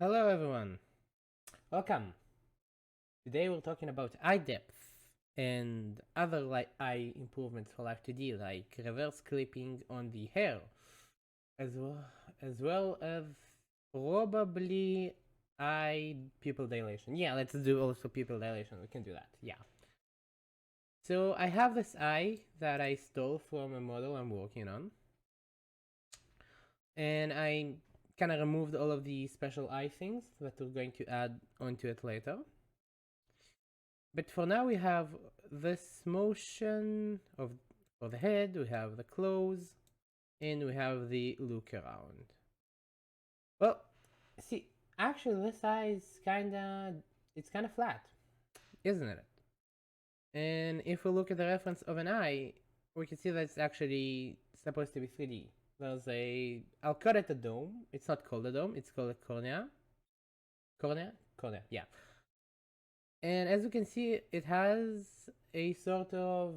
Hello everyone, welcome. Today we're talking about eye depth and other eye improvements for Live2D, like reverse clipping on the hair, as well as probably eye pupil dilation. Yeah, let's do also pupil dilation. We can do that. Yeah. So I have this eye that I stole from a model I'm working on, and I kind of removed all of the special eye things that we're going to add onto it later. But for now we have this motion of for the head, we have the close, and we have the look around. Well, see, actually this eye is it's kinda flat, isn't it? And if we look at the reference of an eye, we can see that it's actually supposed to be 3D. I'll call it a dome. It's not called a dome, it's called a cornea. Cornea, yeah. And as you can see, it has a sort of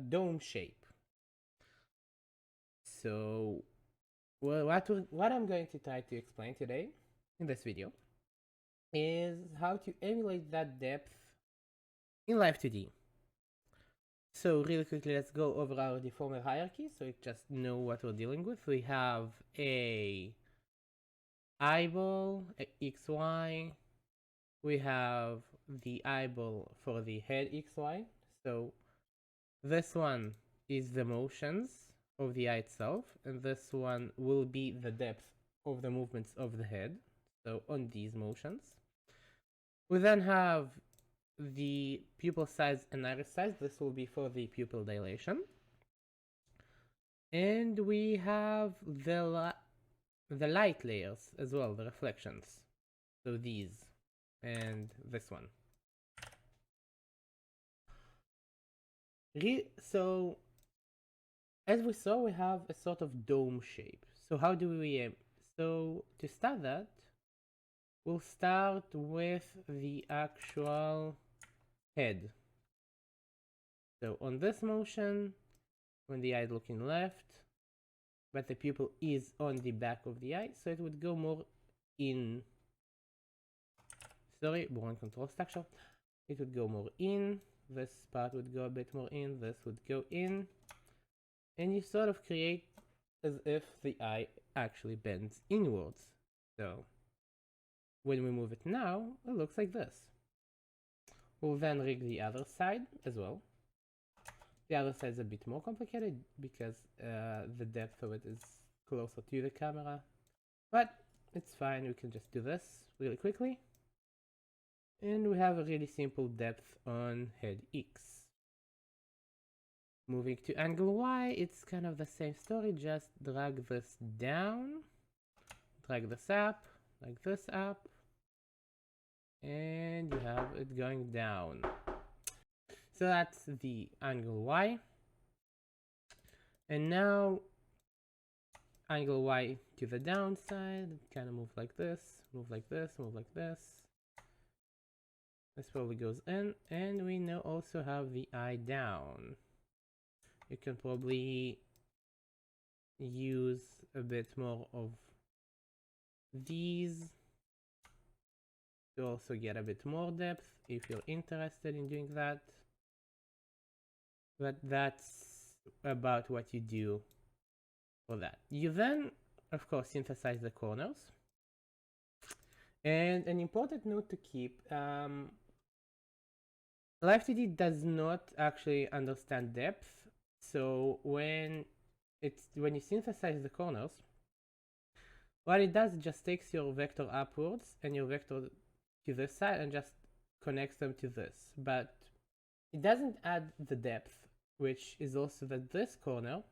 dome shape. So, what I'm going to try to explain today in this video is how to emulate that depth in Live2D. So really quickly, let's go over our deformer hierarchy so you just know what we're dealing with. We have a eyeball, XY. We have the eyeball for the head XY. So this one is the motions of the eye itself, and this one will be the depth of the movements of the head, so on these motions. We then have the pupil size and iris size. This will be for the pupil dilation. And we have the light layers as well, the reflections. So these and this one. So as we saw, we have a sort of dome shape. So how do we so to start that, we'll start with the actual head. So on this motion, when the eye is looking left, but the pupil is on the back of the eye, so it would go more in. Sorry, born control structure. It would go more in. This part would go a bit more in. This would go in. And you sort of create as if the eye actually bends inwards. So when we move it now, it looks like this. We'll then rig the other side as well. The other side is a bit more complicated because the depth of it is closer to the camera. But it's fine, we can just do this really quickly. And we have a really simple depth on head X. Moving to angle Y, it's kind of the same story, just drag this down, drag this up, like this up, and you have it going down. So that's the angle Y. And now angle Y to the downside, kind of move like this, move like this, move like this. This probably goes in, and we now also have the eye down. You can probably use a bit more of these to also get a bit more depth if you're interested in doing that. But that's about what you do for that. You then, of course, synthesize the corners. And an important note to keep, Live2D does not actually understand depth. So when you synthesize the corners, what it does, it just takes your vector upwards and your vector to this side and just connects them to this. But it doesn't add the depth, which is also that this corner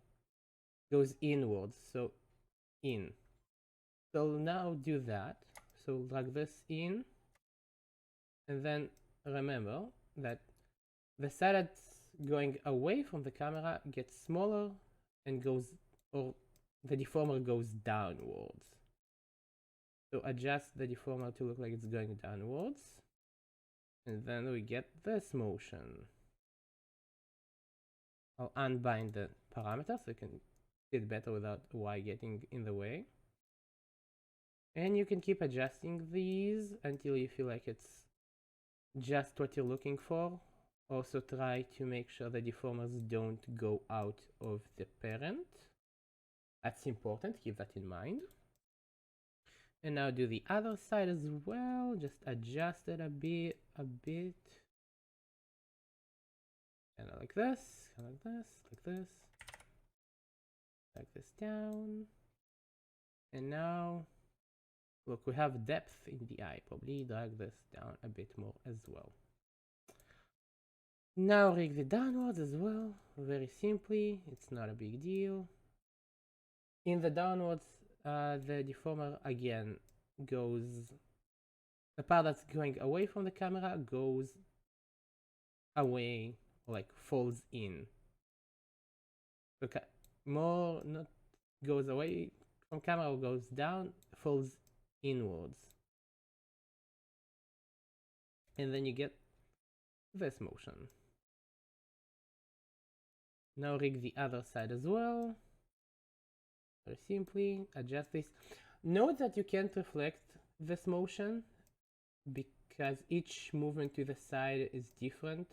goes inwards, so in. So now do that. So drag this in, and then remember that the side that's going away from the camera gets smaller and goes, or the deformer goes downwards. So adjust the deformer to look like it's going downwards, and then we get this motion. I'll unbind the parameters so you can see it better without Y getting in the way. And you can keep adjusting these until you feel like it's just what you're looking for. Also try to make sure the deformers don't go out of the parent. That's important, keep that in mind. And now do the other side as well, just adjust it a bit. And like this, like this, like this. Drag this down. And now, look, we have depth in the eye. Probably drag this down a bit more as well. Now rig the downwards as well, very simply, it's not a big deal. In the downwards, the deformer again goes, the part that's going away from the camera goes away, like folds in. Okay, more not goes away from camera or goes down, folds inwards. And then you get this motion. Now rig the other side as well. Very simply, adjust this. Note that you can't reflect this motion because each movement to the side is different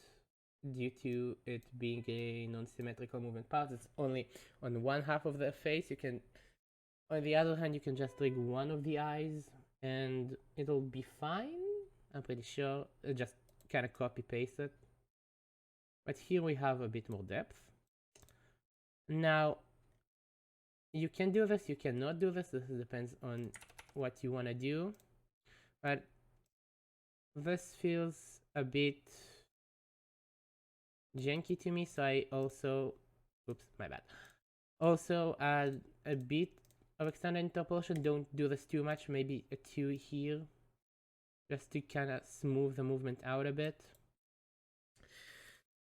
due to it being a non-symmetrical movement part. It's only on one half of the face. You can, on the other hand, you can just rig one of the eyes and it'll be fine. I'm pretty sure. Just kind of copy paste it. But here we have a bit more depth. Now, you can do this, you cannot do this. This depends on what you want to do. But this feels a bit janky to me, so I also, oops, my bad. Also add a bit of extended interpolation. Don't do this too much, maybe a 2 here, just to kind of smooth the movement out a bit.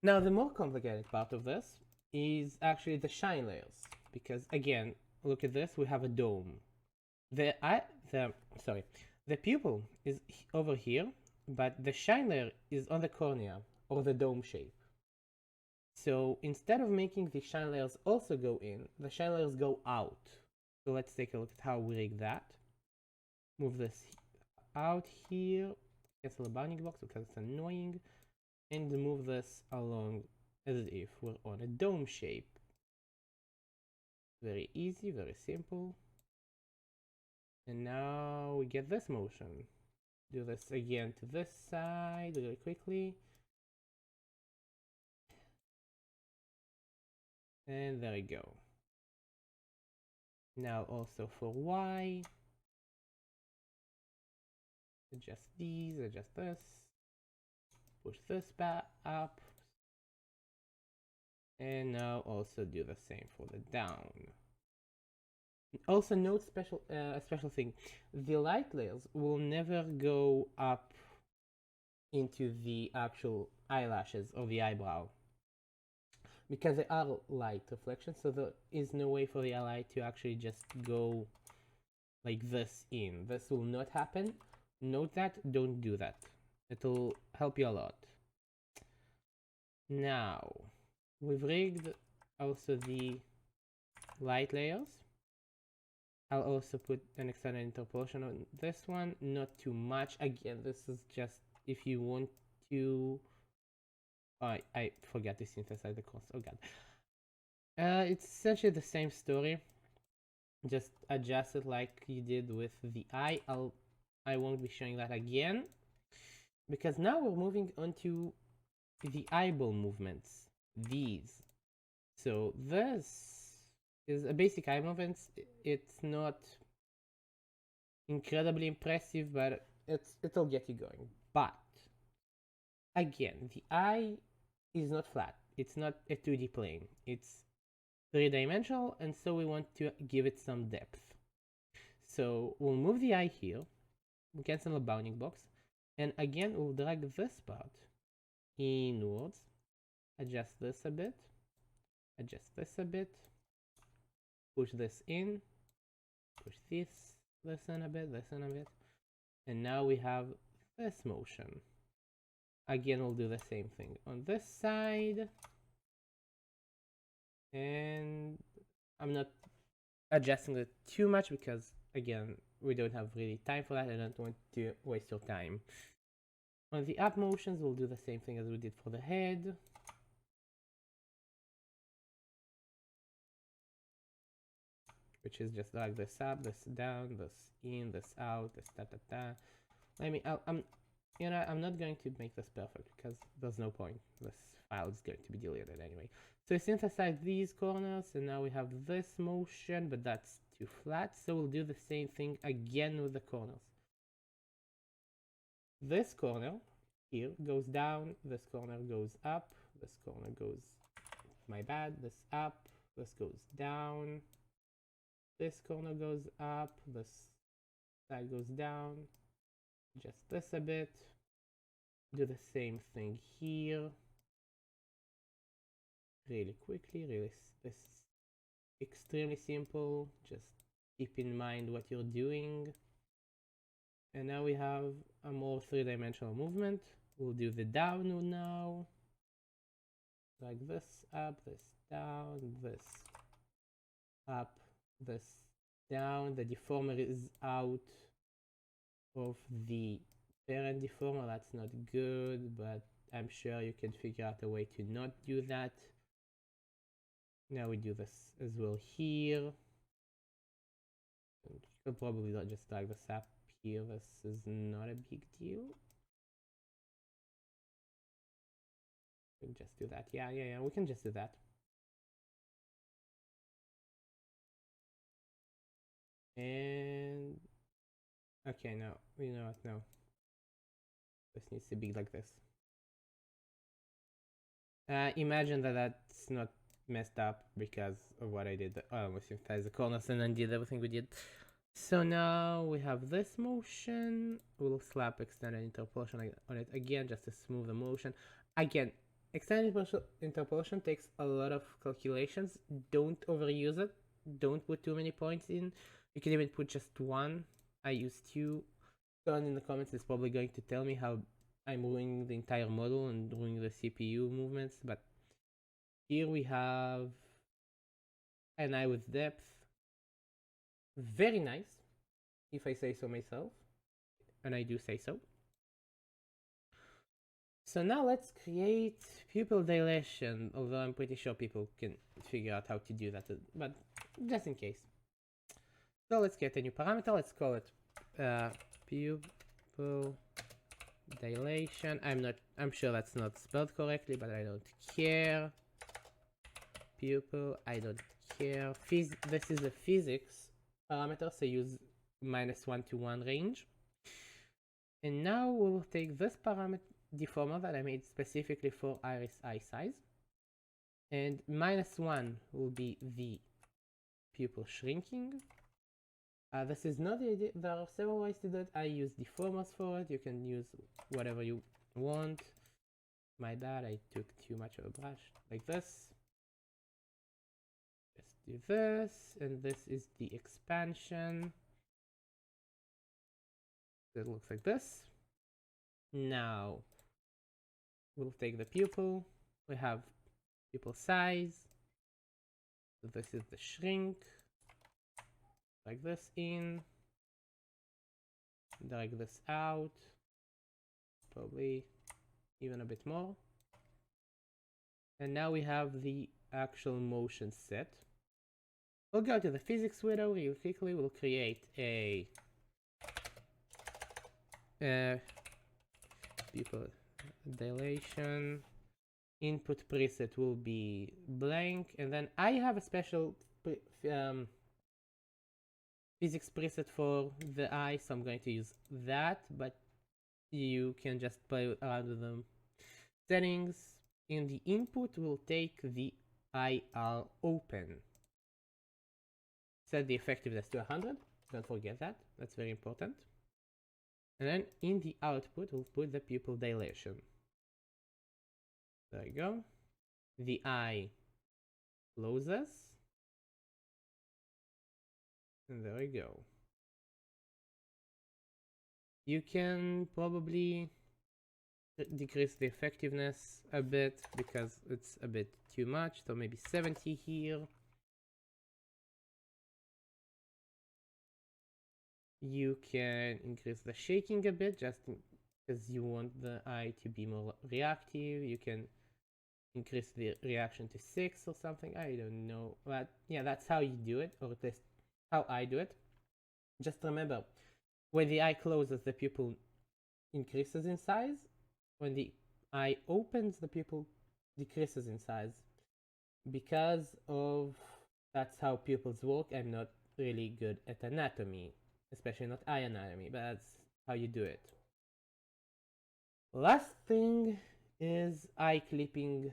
Now, the more complicated part of this is actually the shine layers, because again, look at this, we have a dome. The pupil is over here, but the shine layer is on the cornea, or the dome shape. So instead of making the shine layers also go in, the shine layers go out. So let's take a look at how we rig that. Move this out here, cancel the bounding box because it's annoying, and move this along as if we're on a dome shape. Very easy, very simple. And now we get this motion. Do this again to this side really quickly. And there we go. Now also for Y. Adjust these, adjust this. Push this back up. And now also do the same for the down. Also note a special thing. The light layers will never go up into the actual eyelashes or the eyebrow, because they are light reflections, so there is no way for the eye to actually just go like this in. This will not happen. Note that, don't do that. It'll help you a lot. Now, we've rigged also the light layers. I'll also put an extended interpolation on this one, not too much. Again, this is just if you want to. I forgot to synthesize the cost. Oh god. It's essentially the same story. Just adjust it like you did with the eye. I won't be showing that again, because now we're moving on to the eyeball movements. These. So this is a basic eye movement. It's not incredibly impressive, but it'll get you going. But again, the eye is not flat. It's not a 2D plane. It's 3-dimensional, and so we want to give it some depth. So we'll move the eye here. We cancel the bounding box, and again we'll drag this part inwards. Adjust this a bit. Adjust this a bit. Push this in. Push this in a bit. This in a bit. And now we have this motion. Again, we'll do the same thing on this side. And I'm not adjusting it too much because, again, we don't have really time for that. I don't want to waste your time. On the up motions, we'll do the same thing as we did for the head. Which is just drag this up, this down, this in, this out, this da. I mean, I'm not going to make this perfect because there's no point. This file is going to be deleted anyway. So we synthesize these corners, and now we have this motion, but that's too flat. So we'll do the same thing again with the corners. This corner here goes down, this corner goes up, this corner goes, my bad, this up, this goes down, this corner goes up, this side goes down, just this a bit. Do the same thing here. Really quickly, this is extremely simple. Just keep in mind what you're doing. And now we have a more three-dimensional movement. We'll do the down now. Like this up, this down, this up, this down. The deformer is out of the parent deformer. That's not good, but I'm sure you can figure out a way to not do that. Now we do this as well here. You could probably not just drag this up here. This is not a big deal. We can just do that. Yeah, we can just do that. And okay, no, you know what? No, this needs to be like this. Imagine that that's not messed up because of what I did. We synthesized the corners and then did everything we did. So now we have this motion. We'll slap extended interpolation on it again just to smooth the motion. Again, extended interpolation takes a lot of calculations. Don't overuse it. Don't put too many points in. You can even put just one. I use two. Someone in the comments is probably going to tell me how I'm ruining the entire model and ruining the CPU movements, but here we have an eye with depth. Very nice, if I say so myself, and I do say so. So now let's create pupil dilation, although I'm pretty sure people can figure out how to do that, but just in case. So let's get a new parameter. Let's call it pupil dilation. I'm sure that's not spelled correctly, but I don't care. Pupil, I don't care. This is a physics parameter, so use -1 to 1 range. And now we'll take this parameter deformer that I made specifically for iris eye size, and -1 will be the pupil shrinking. This is not the idea. There are several ways to do it. I use deformers for it. You can use whatever you want. My bad, I took too much of a brush. Like this. Just do this, and this is the expansion. It looks like this. Now we'll take the pupil. We have pupil size. So this is the shrink. Drag this in. Drag this out. Probably even a bit more. And now we have the actual motion set. We'll go to the physics window real quickly. We'll create a pupil dilation. Input preset will be blank, and then I have a special physics preset for the eye, so I'm going to use that, but you can just play around with them. Settings. In the input, we'll take the IR open. Set the effectiveness to 100. Don't forget that. That's very important. And then in the output, we'll put the pupil dilation. There you go. The eye closes. And there we go. You can probably decrease the effectiveness a bit because it's a bit too much. So maybe 70 here. You can increase the shaking a bit just because you want the eye to be more reactive. You can increase the reaction to 6 or something. I don't know. But yeah, that's how you do it, or at least how I do it. Just remember, when the eye closes, the pupil increases in size. When the eye opens, the pupil decreases in size. Because of that's how pupils work. I'm not really good at anatomy, especially not eye anatomy, but that's how you do it. Last thing is eye clipping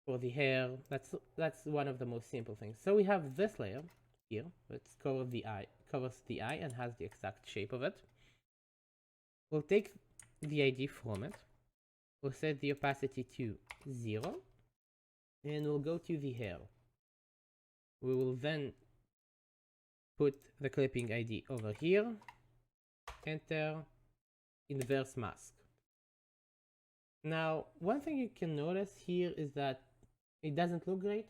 for the hair. That's one of the most simple things. So we have this layer here, which covers the eye and has the exact shape of it. We'll take the ID from it. We'll set the opacity to 0, and we'll go to the hair. We will then put the clipping ID over here, enter, inverse mask. Now, one thing you can notice here is that it doesn't look great,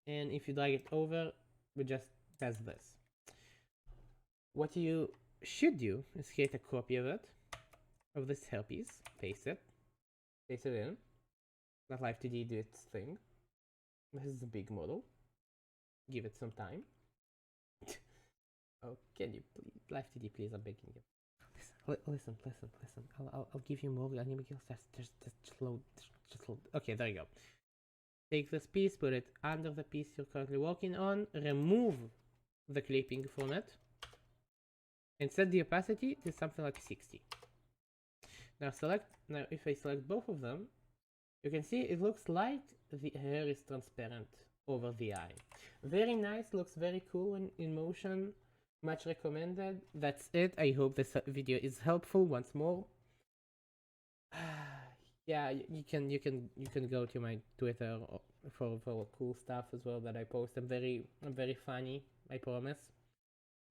and if you drag it over, it just does this. What you should do is create a copy of it, of this hairpiece, paste it in, let Live2D do its thing. This is a big model. Give it some time. Oh, can you please, Live2D, please, I'm begging you. Listen. I'll give you more animals. Just load. Okay, there you go. Take this piece, put it under the piece you're currently working on, remove the clipping from it, and set the opacity to something like 60. Now if I select both of them, you can see it looks like the hair is transparent over the eye. Very nice, looks very cool in motion. Much recommended. That's it. I hope this video is helpful once more. Yeah, you can go to my Twitter for cool stuff as well that I post. I'm very funny, I promise.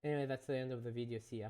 Anyway, that's the end of the video. See ya.